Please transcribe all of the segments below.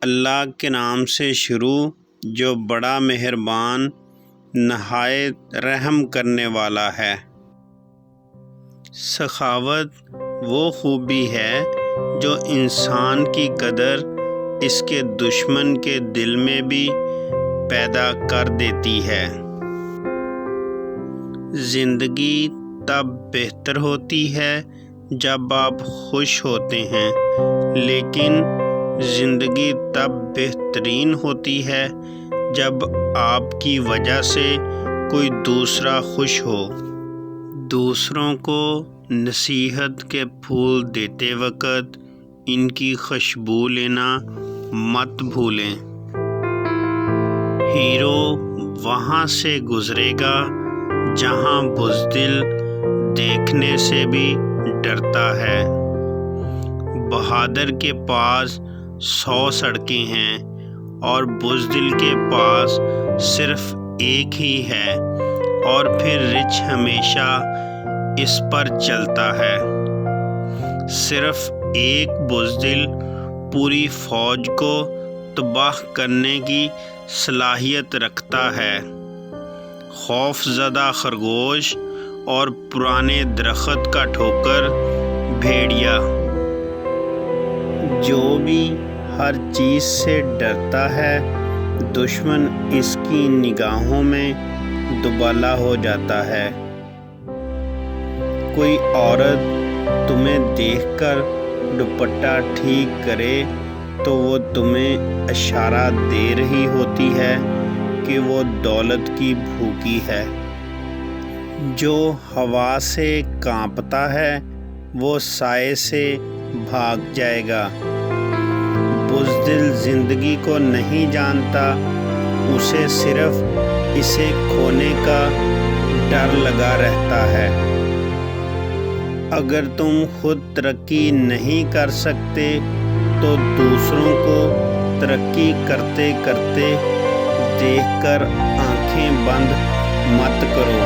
اللہ کے نام سے شروع جو بڑا مہربان نہایت رحم کرنے والا ہے۔ سخاوت وہ خوبی ہے جو انسان کی قدر اس کے دشمن کے دل میں بھی پیدا کر دیتی ہے۔ زندگی تب بہتر ہوتی ہے جب آپ خوش ہوتے ہیں، لیکن زندگی تب بہترین ہوتی ہے جب آپ کی وجہ سے کوئی دوسرا خوش ہو۔ دوسروں کو نصیحت کے پھول دیتے وقت ان کی خوشبو لینا مت بھولیں۔ ہیرو وہاں سے گزرے گا جہاں بزدل دیکھنے سے بھی ڈرتا ہے۔ بہادر کے پاس 100 سڑکیں ہیں اور بزدل کے پاس صرف ایک ہی ہے، اور پھر رچ ہمیشہ اس پر چلتا ہے۔ صرف ایک بزدل پوری فوج کو تباہ کرنے کی صلاحیت رکھتا ہے۔ خوف زدہ خرگوش اور پرانے درخت کا ٹھوکر بھیڑیا۔ جو بھی ہر چیز سے ڈرتا ہے، دشمن اس کی نگاہوں میں دوبالا ہو جاتا ہے۔ کوئی عورت تمہیں دیکھ کر دوپٹہ ٹھیک کرے تو وہ تمہیں اشارہ دے رہی ہوتی ہے کہ وہ دولت کی بھوکی ہے۔ جو ہوا سے کانپتا ہے وہ سائے سے بھاگ جائے گا۔ بزدل زندگی کو نہیں جانتا، اسے صرف اسے کھونے کا ڈر لگا رہتا ہے۔ اگر تم خود ترقی نہیں کر سکتے تو دوسروں کو ترقی کرتے کرتے دیکھ کر آنکھیں بند مت کرو۔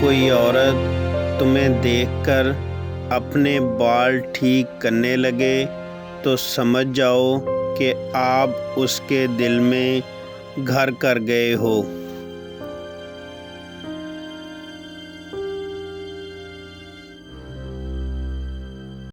کوئی عورت تمہیں دیکھ کر اپنے بال ٹھیک کرنے لگے تو سمجھ جاؤ کہ آپ اس کے دل میں گھر کر گئے ہو۔